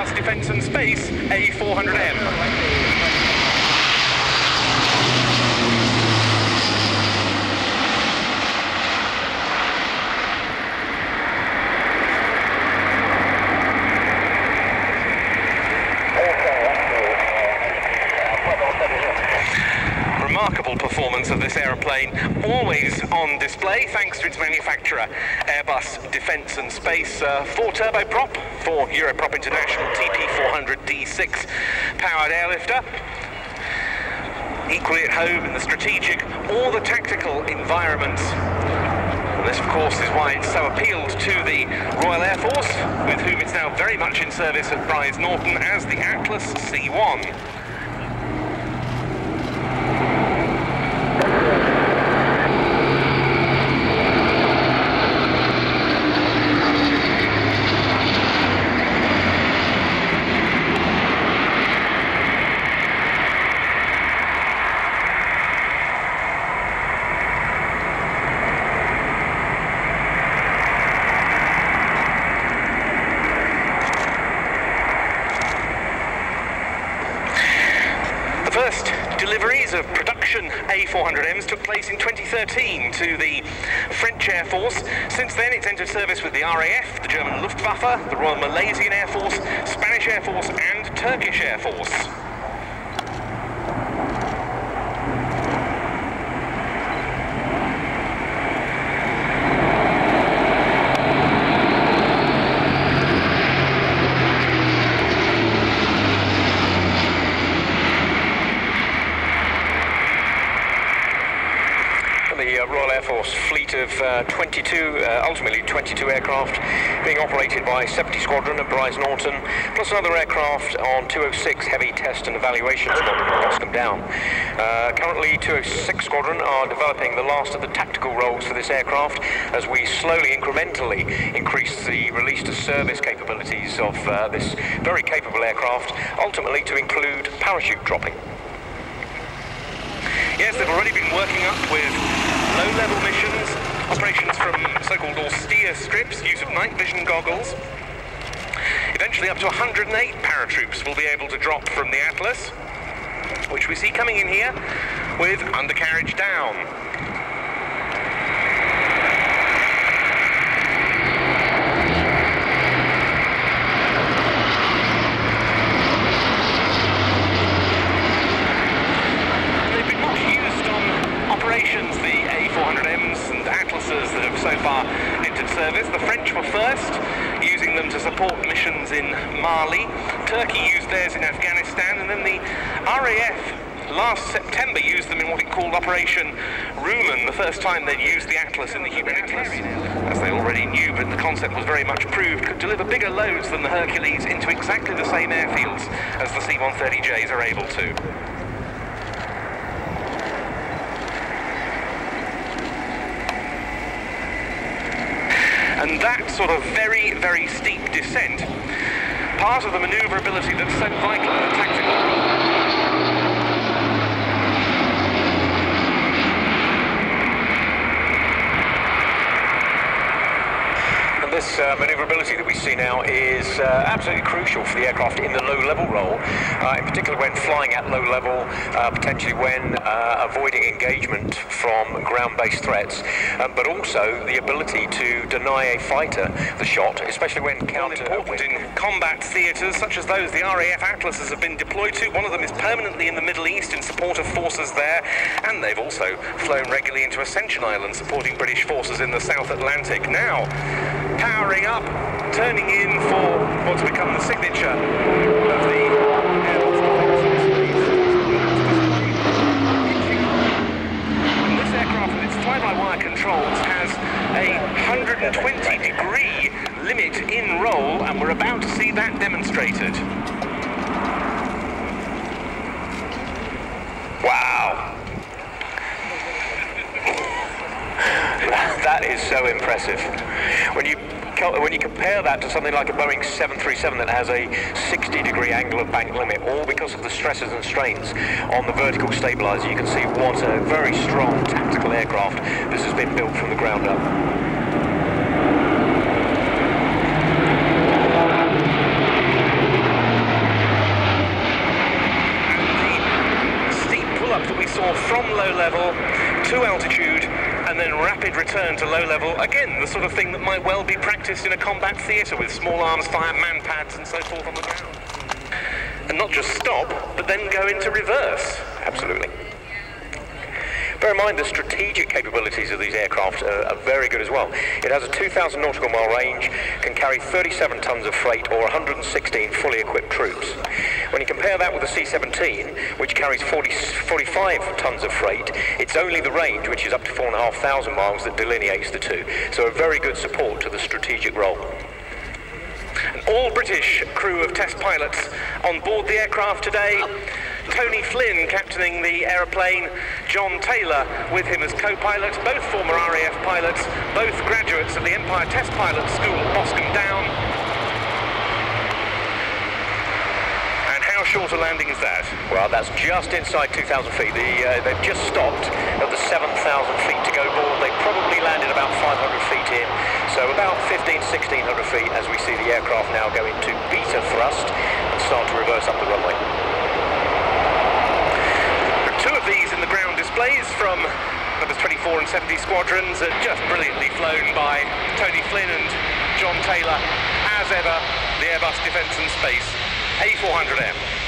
Airbus Defence and Space A400M. Remarkable performance of this aeroplane, always on display thanks to its manufacturer, Airbus Defence and Space 4 turboprop, 4 Europrop International TP400 D6 powered airlifter. Equally at home in the strategic or the tactical environments. And this, of course, is why it's so appealed to the Royal Air Force, with whom it's now very much in service at Brize Norton as the Atlas C1. First deliveries of production A400Ms took place in 2013 to the French Air Force. Since then it's entered service with the RAF, the German Luftwaffe, the Royal Malaysian Air Force, Spanish Air Force and Turkish Air Force. The Royal Air Force fleet of ultimately 22 aircraft being operated by 70 Squadron at Brize Norton, plus another aircraft on 206 heavy test and evaluation squadron at Boscombe Down. Currently 206 Squadron are developing the last of the tactical roles for this aircraft as we slowly, incrementally increase the release to service capabilities of this very capable aircraft, ultimately to include parachute dropping. Yes, they've already been working up with low-level missions, operations from so-called austere strips, use of night vision goggles. Eventually up to 108 paratroops will be able to drop from the Atlas, which we see coming in here with undercarriage down. The A400Ms and Atlases that have so far entered service. The French were first, using them to support missions in Mali. Turkey used theirs in Afghanistan, and then the RAF last September used them in what it called Operation Rumen, the first time they'd used the Atlas in the humanitarian. As they already knew, but the concept was very much proved, could deliver bigger loads than the Hercules into exactly the same airfields as the C-130Js are able to. And that sort of very, very steep descent, part of the manoeuvrability that's so vital in the tactical. This manoeuvrability that we see now is absolutely crucial for the aircraft in the low-level role, in particular when flying at low level, potentially when avoiding engagement from ground-based threats, but also the ability to deny a fighter the shot, especially when important in combat theatres such as those the RAF Atlases have been deployed to. One of them is permanently in the Middle East in support of forces there, and they've also flown regularly into Ascension Island supporting British forces in the South Atlantic. Now, powering up, turning in for what's become the signature of the Airbus and this aircraft with its fly-by-wire controls has a 120-degree limit in roll, and we're about to see that demonstrated. Wow. That is so impressive. When you compare that to something like a Boeing 737 that has a 60-degree angle of bank limit, all because of the stresses and strains on the vertical stabilizer, you can see what a very strong tactical aircraft this has been built from the ground up. level, to altitude, and then rapid return to low level. Again, the sort of thing that might well be practiced in a combat theatre with small arms, fire, man pads, and so forth on the ground. And not just stop, but then go into reverse. Absolutely. Bear in mind the strategic capabilities of these aircraft are very good as well. It has a 2,000 nautical mile range, can carry 37 tons of freight or 116 fully equipped troops. When you compare that with the C-17, which carries 45 tons of freight, it's only the range, which is up to 4,500 miles, that delineates the two. So a very good support to the strategic role. An all-British crew of test pilots on board the aircraft today. Tony Flynn captaining the aeroplane, John Taylor with him as co-pilots, both former RAF pilots, both graduates of the Empire Test Pilot School at Boscombe Down. And how short a landing is that? Well, that's just inside 2,000 feet. They've just stopped at the 7,000 feet to go board. They probably landed about 500 feet in, so about 1,600 feet as we see the aircraft now go into beta thrust and start to reverse up the runway. Two of these in the ground displays from numbers 24 and 70 squadrons are just brilliantly flown by Tony Flynn and John Taylor, as ever, the Airbus Defence and Space A400M.